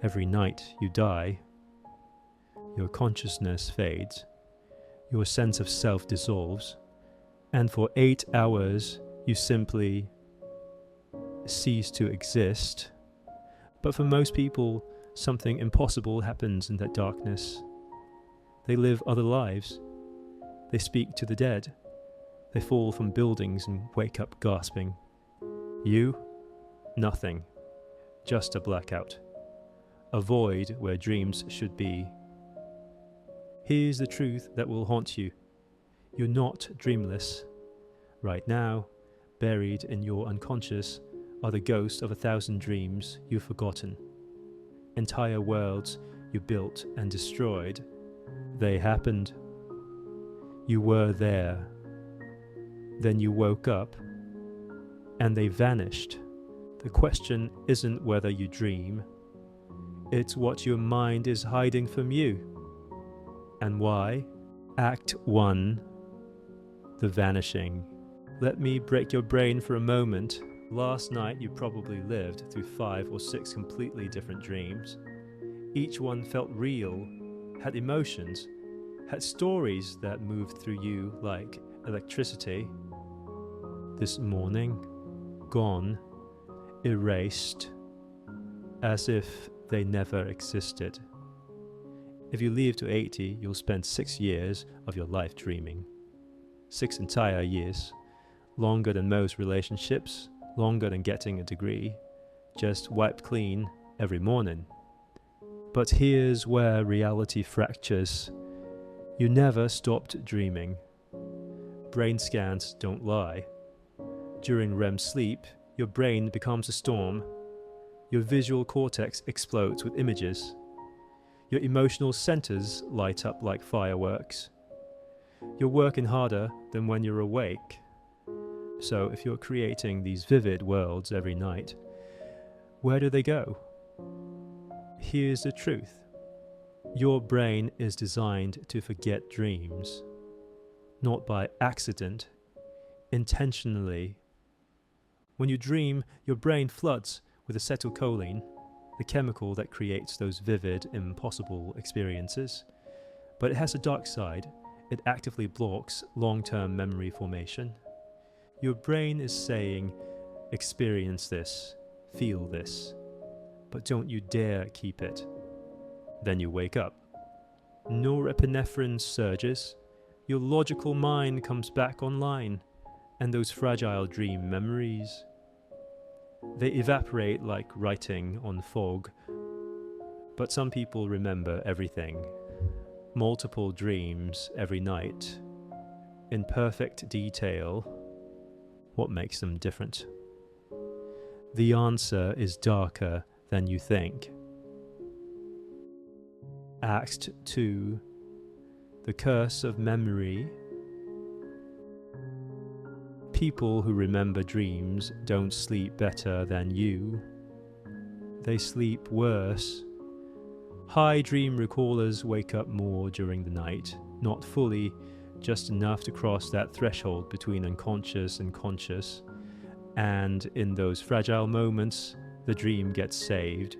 Every night you die, your consciousness fades, your sense of self dissolves, and for 8 hours you simply cease to exist. But for most people, something impossible happens in that darkness. They live other lives. They speak to the dead. They fall from buildings and wake up gasping. You? Nothing. Just a blackout. A void where dreams should be. Here's the truth that will haunt you. You're not dreamless. Right now, buried in your unconscious, are the ghosts of 1,000 dreams you've forgotten. Entire worlds you built and destroyed. They happened. You were there. Then you woke up, and they vanished. The question isn't whether you dream. It's what your mind is hiding from you. And why? Act 1. The vanishing. Let me break your brain for a moment. Last night you probably lived through 5 or 6 completely different dreams. Each one felt real, had emotions, had stories that moved through you like electricity. This morning, gone, erased, as if they never existed. If you live to 80, you'll spend 6 years of your life dreaming. 6 entire years. Longer than most relationships, longer than getting a degree. Just wiped clean every morning. But here's where reality fractures. You never stopped dreaming. Brain scans don't lie. During REM sleep, your brain becomes a storm. Your visual cortex explodes with images. Your emotional centers light up like fireworks. You're working harder than when you're awake. So if you're creating these vivid worlds every night, where do they go? Here's the truth. Your brain is designed to forget dreams, not by accident, intentionally. When you dream, your brain floods with acetylcholine, the chemical that creates those vivid, impossible experiences. But it has a dark side. It actively blocks long-term memory formation. Your brain is saying, experience this, feel this, but don't you dare keep it. Then you wake up. Norepinephrine surges, your logical mind comes back online, and those fragile dream memories, they evaporate like writing on fog. But some people remember everything. Multiple dreams every night, in perfect detail. What makes them different? The answer is darker than you think. Act 2. The curse of memory. People who remember dreams don't sleep better than you. They sleep worse. High dream recallers wake up more during the night, not fully, just enough to cross that threshold between unconscious and conscious. And in those fragile moments, the dream gets saved.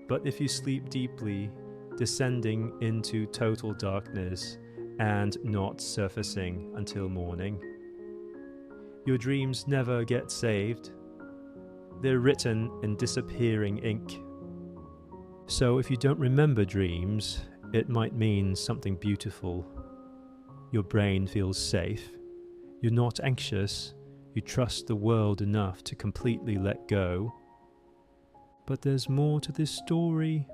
But if you sleep deeply, descending into total darkness and not surfacing until morning, your dreams never get saved. They're written in disappearing ink. So if you don't remember dreams, it might mean something beautiful. Your brain feels safe. You're not anxious. You trust the world enough to completely let go. But there's more to this story.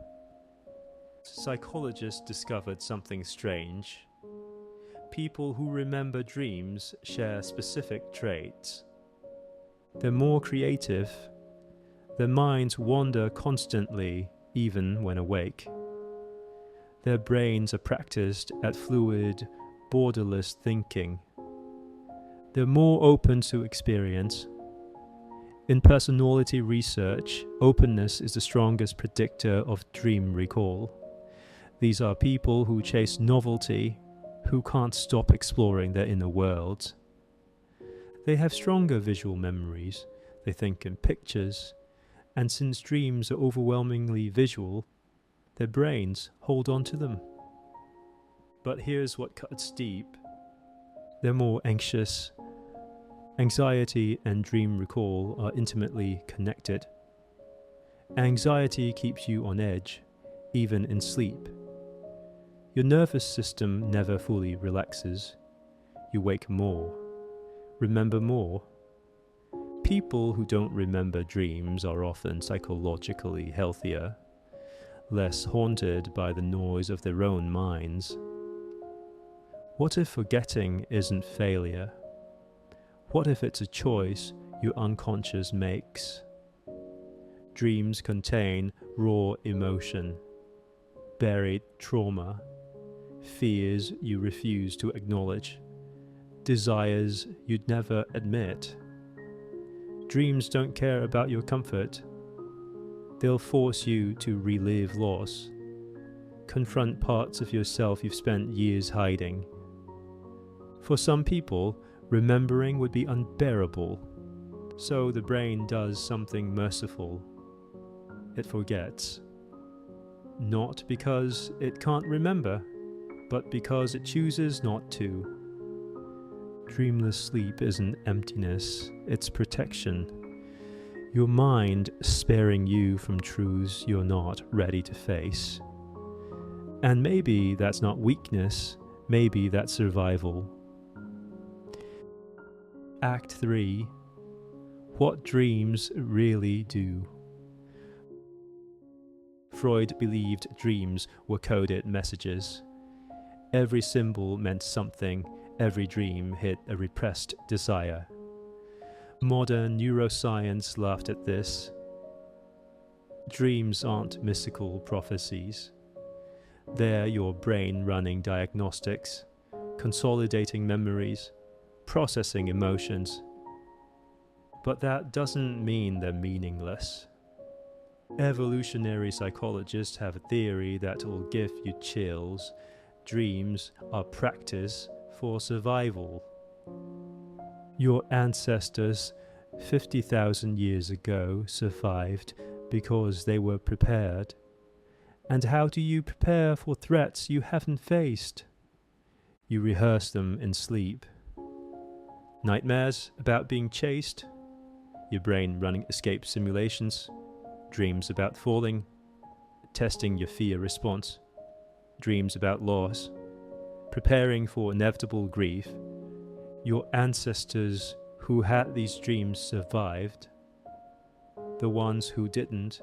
Psychologists discovered something strange. People who remember dreams share specific traits. They're more creative. Their minds wander constantly, even when awake. Their brains are practiced at fluid, borderless thinking. They're more open to experience. In personality research, openness is the strongest predictor of dream recall. These are people who chase novelty, who can't stop exploring their inner worlds. They have stronger visual memories. they think in pictures, and since dreams are overwhelmingly visual, their brains hold on to them. But here's what cuts deep. They're more anxious. Anxiety and dream recall are intimately connected. Anxiety keeps you on edge, even in sleep. Your nervous system never fully relaxes. You wake more, remember more. People who don't remember dreams are often psychologically healthier, less haunted by the noise of their own minds. What if forgetting isn't failure? What if it's a choice your unconscious makes? Dreams contain raw emotion, buried trauma, fears you refuse to acknowledge, desires you'd never admit. Dreams don't care about your comfort. They'll force you to relive loss, confront parts of yourself you've spent years hiding. For some people, remembering would be unbearable, so the brain does something merciful. It forgets. Not because it can't remember, but because it chooses not to. Dreamless sleep isn't emptiness, it's protection. Your mind sparing you from truths you're not ready to face. And maybe that's not weakness, maybe that's survival. Act 3. What dreams really do. Freud believed dreams were coded messages. Every symbol meant something, every dream hid a repressed desire. Modern neuroscience laughed at this. Dreams aren't mystical prophecies. They're your brain running diagnostics, consolidating memories, processing emotions. But that doesn't mean they're meaningless. Evolutionary psychologists have a theory that will give you chills. Dreams are practice for survival. Your ancestors 50,000 years ago survived because they were prepared. And how do you prepare for threats you haven't faced? You rehearse them in sleep. Nightmares about being chased, your brain running escape simulations, dreams about falling, testing your fear response, dreams about loss, preparing for inevitable grief. Your ancestors who had these dreams survived. The ones who didn't,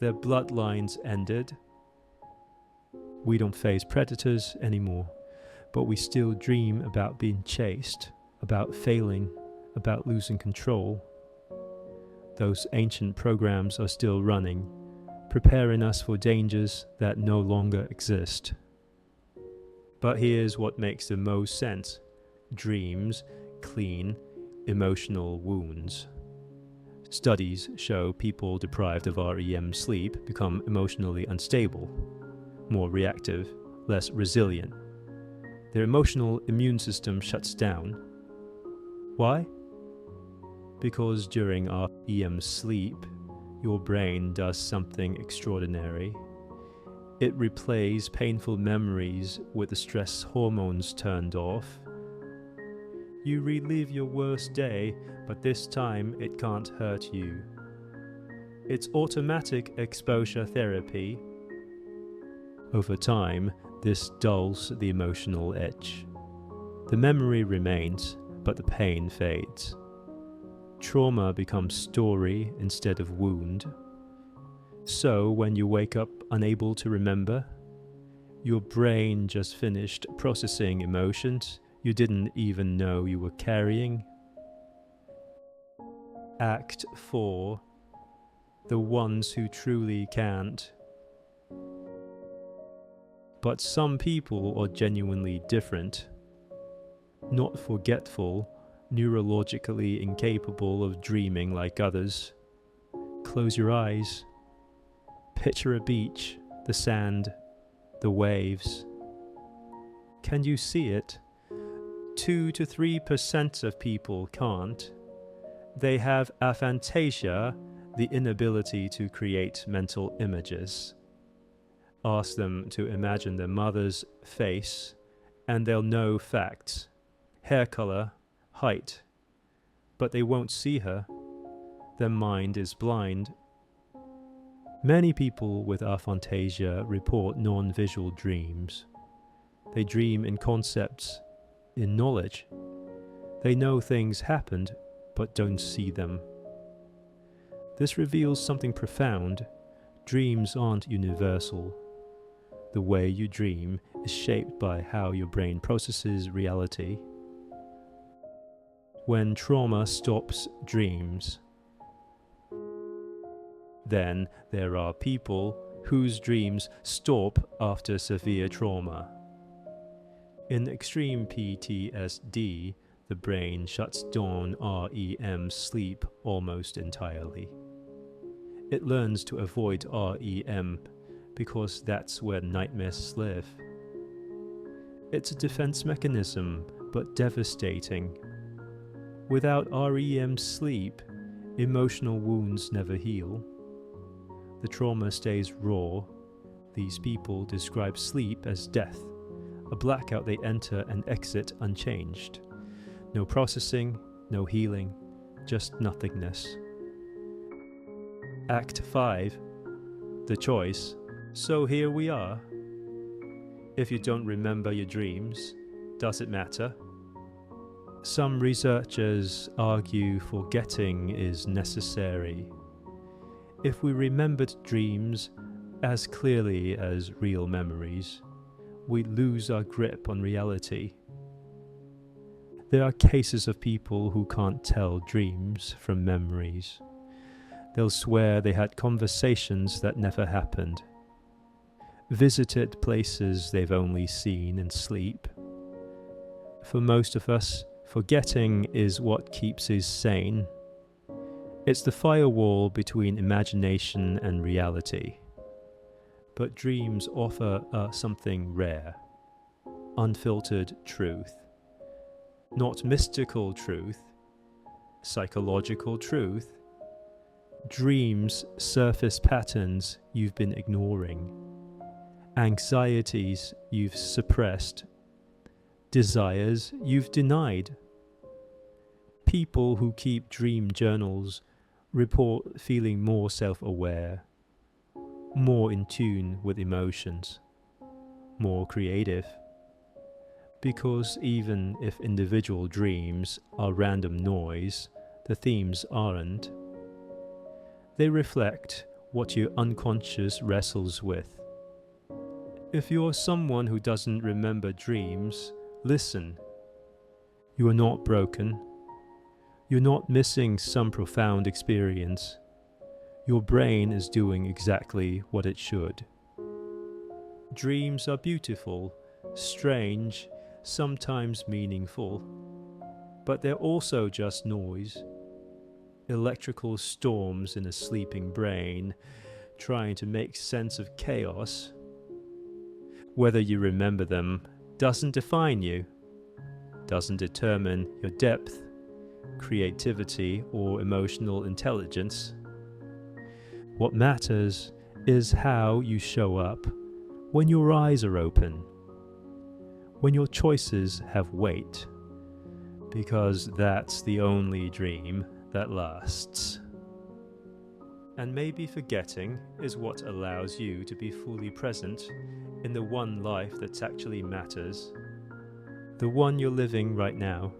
their bloodlines ended. We don't face predators anymore, but we still dream about being chased, about failing, about losing control. Those ancient programs are still running, preparing us for dangers that no longer exist. But here's what makes the most sense. Dreams clean emotional wounds. Studies show people deprived of REM sleep become emotionally unstable, more reactive, less resilient. Their emotional immune system shuts down. Why? Because during REM sleep, your brain does something extraordinary. It replays painful memories with the stress hormones turned off. You relive your worst day, but this time it can't hurt you. It's automatic exposure therapy. Over time, this dulls the emotional edge. The memory remains, but the pain fades. Trauma becomes story instead of wound. So when you wake up unable to remember, your brain just finished processing emotions you didn't even know you were carrying. Act 4. The ones who truly can't. But some people are genuinely different. Not forgetful, neurologically incapable of dreaming like others. Close your eyes. Picture a beach, the sand, the waves. Can you see it? 2 to 3% of people can't. They have aphantasia, the inability to create mental images. Ask them to imagine their mother's face, and they'll know facts, hair color, height, but they won't see her. Their mind is blind. Many people with aphantasia report non-visual dreams. They dream in concepts, in knowledge. They know things happened, but don't see them. This reveals something profound. Dreams aren't universal. The way you dream is shaped by how your brain processes reality. When trauma stops dreams, then there are people whose dreams stop after severe trauma. In extreme PTSD, the brain shuts down REM sleep almost entirely. It learns to avoid REM because that's where nightmares live. It's a defense mechanism, but devastating. Without REM sleep, emotional wounds never heal. The trauma stays raw. These people describe sleep as death, a blackout they enter and exit unchanged. No processing, no healing, just nothingness. Act 5, the choice. So here we are. If you don't remember your dreams, does it matter? Some researchers argue forgetting is necessary. If we remembered dreams as clearly as real memories, we lose our grip on reality. There are cases of people who can't tell dreams from memories. They'll swear they had conversations that never happened, visited places they've only seen in sleep. For most of us, forgetting is what keeps us sane. It's the firewall between imagination and reality. But dreams offer something rare, unfiltered truth. Not mystical truth, psychological truth. Dreams surface patterns you've been ignoring, anxieties you've suppressed, desires you've denied. People who keep dream journals report feeling more self-aware, more in tune with emotions, more creative. Because even if individual dreams are random noise, the themes aren't. They reflect what your unconscious wrestles with. If you're someone who doesn't remember dreams, listen. You are not broken. You're not missing some profound experience. Your brain is doing exactly what it should. Dreams are beautiful, strange, sometimes meaningful, but they're also just noise. Electrical storms in a sleeping brain, trying to make sense of chaos. Whether you remember them doesn't define you, doesn't determine your depth, creativity, or emotional intelligence. What matters is how you show up when your eyes are open, when your choices have weight, because that's the only dream that lasts. And maybe forgetting is what allows you to be fully present in the one life that actually matters, the one you're living right now.